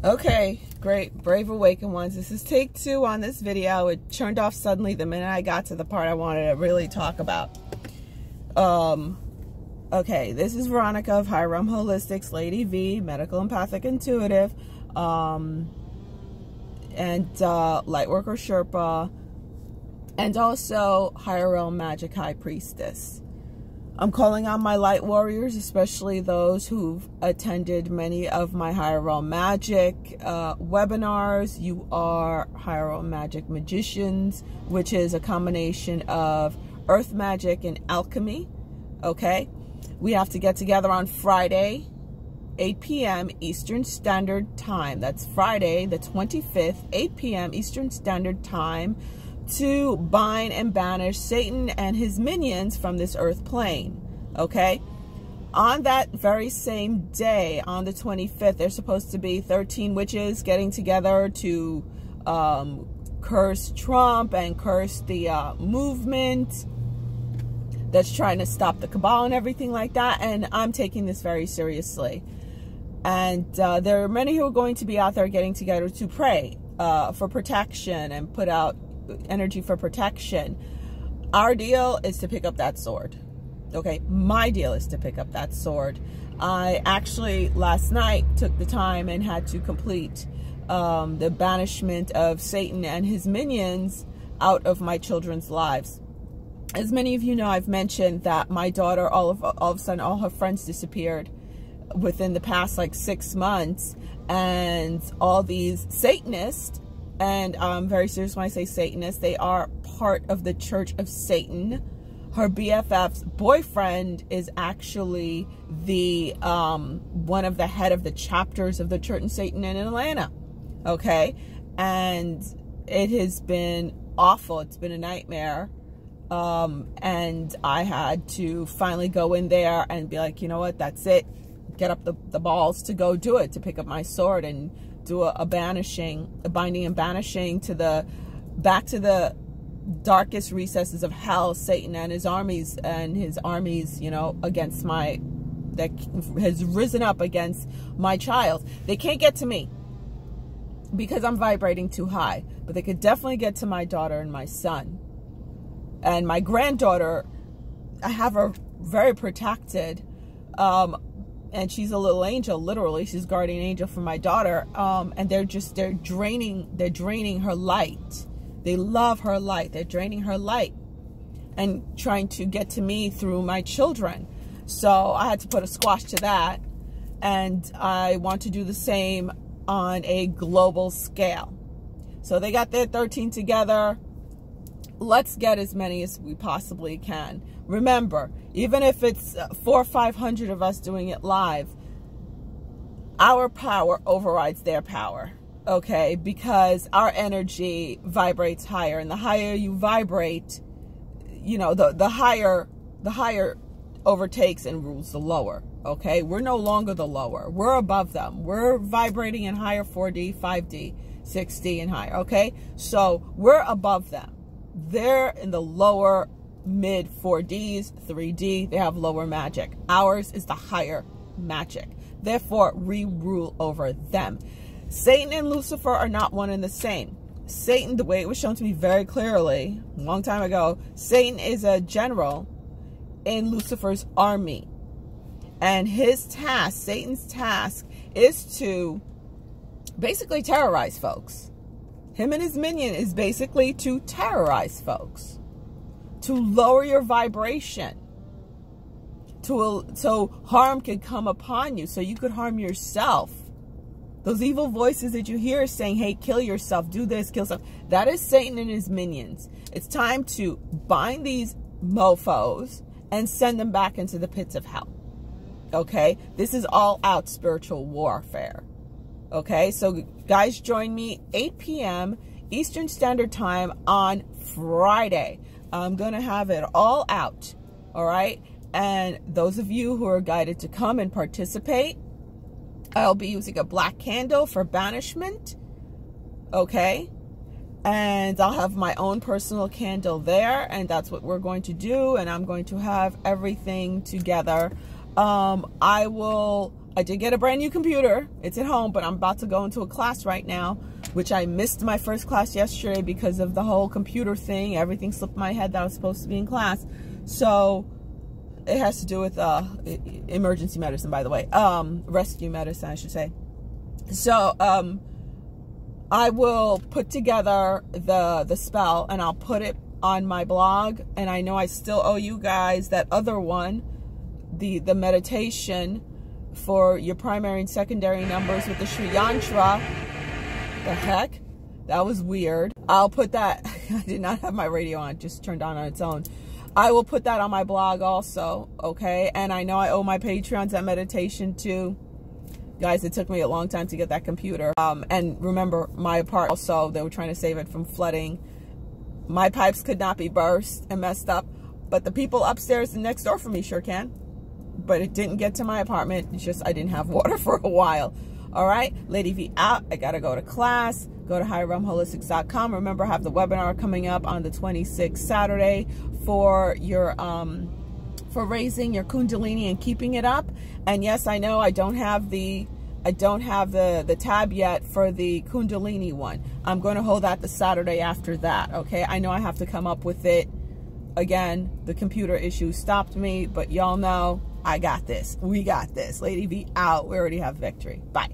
Okay, great. Brave Awakened ones. This is take 2 on this video. It turned off suddenly the minute I got to the part I wanted to really talk about. Okay, this is Veronica of Higher Realm Holistics, Lady V, Medical Empathic Intuitive, and Lightworker Sherpa, and also Higher Realm Magic High Priestess. I'm calling on my light warriors, especially those who've attended many of my Higher Realm Magic webinars. You are Higher Realm Magic Magicians, which is a combination of earth magic and alchemy. Okay? We have to get together on Friday, 8 p.m. Eastern Standard Time. That's Friday, the 25th, 8 p.m. Eastern Standard Time, to bind and banish Satan and his minions from this earth plane. Okay? On that very same day, on the 25th, there's supposed to be 13 witches getting together to curse Trump and curse the movement that's trying to stop the cabal and everything like that. And I'm taking this very seriously. And there are many who are going to be out there getting together to pray for protection and put out energy for protection. Our deal is to pick up that sword. Okay, my deal is to pick up that sword. I actually last night took the time and had to complete the banishment of Satan and his minions out of my children's lives. As many of you know, I've mentioned that my daughter, all of a sudden, all her friends disappeared within the past like 6 months, and all these Satanists, and I'm very serious when I say Satanists, they are part of the Church of Satan. Her BFF's boyfriend is actually the one of the head of the chapters of the Church of Satan in Atlanta. Okay, and it has been awful. It's been a nightmare. And I had to finally go in there and be like, you know what, that's it. Get up the balls to go do it, to pick up my sword and do a banishing, a binding and banishing to the, back to the darkest recesses of hell, Satan and his armies, you know, against my, that has risen up against my child. They can't get to me because I'm vibrating too high, but they could definitely get to my daughter and my son. And my granddaughter, I have her very protected, and she's a little angel, literally. She's guardian angel for my daughter, and they're draining her light. They love her light. They're draining her light and trying to get to me through my children. So I had to put a squash to that, and I want to do the same on a global scale. So they got their 13 together. Let's get as many as we possibly can. Remember, even if it's 400 or 500 of us doing it live, our power overrides their power, okay? Because our energy vibrates higher, and the higher you vibrate, you know, the higher overtakes and rules the lower, okay? We're no longer the lower. We're above them. We're vibrating in higher 4D, 5D, 6D and higher, okay? So we're above them. They're in the lower mid 4Ds, 3D. They have lower magic. Ours is the higher magic. Therefore, we rule over them. Satan and Lucifer are not one and the same. Satan, the way it was shown to me very clearly a long time ago, Satan is a general in Lucifer's army. And his task, Satan's task, is to basically terrorize folks. Him and his minion is basically to terrorize folks, to lower your vibration, so harm could come upon you, so you could harm yourself. Those evil voices that you hear saying, hey, kill yourself, do this, kill yourself, that is Satan and his minions. It's time to bind these mofos and send them back into the pits of hell. Okay? This is all out spiritual warfare. Okay, so guys, join me 8 p.m. Eastern Standard Time on Friday. I'm going to have it all out, all right? And those of you who are guided to come and participate, I'll be using a black candle for banishment, okay? And I'll have my own personal candle there, and that's what we're going to do, and I'm going to have everything together. I I did get a brand new computer. It's at home, but I'm about to go into a class right now, which I missed my first class yesterday because of the whole computer thing. Everything slipped my head that I was supposed to be in class. So it has to do with emergency medicine, by the way. Rescue medicine, I should say. So I will put together the spell and I'll put it on my blog. And I know I still owe you guys that other one, the meditation for your primary and secondary numbers with the Sri Yantra. The heck? That was weird. I'll put that. I did not have my radio on. It just turned on its own. I will put that on my blog also, okay? And I know I owe my Patreons that meditation too. Guys, it took me a long time to get that computer. And remember, my apartment also, they were trying to save it from flooding. My pipes could not be burst and messed up, but the people upstairs and next door from me sure can. But it didn't get to my apartment. It's just I didn't have water for a while. All right, Lady V out. I got to go to class. Go to higherrealmholistics.com. Remember, I have the webinar coming up on the 26th Saturday for your for raising your Kundalini and keeping it up. And yes, I know I don't have the tab yet for the Kundalini one. I'm going to hold that the Saturday after that. Okay, I know I have to come up with it. Again, the computer issue stopped me, but y'all know I got this. We got this. Lady V out. We already have victory. Bye.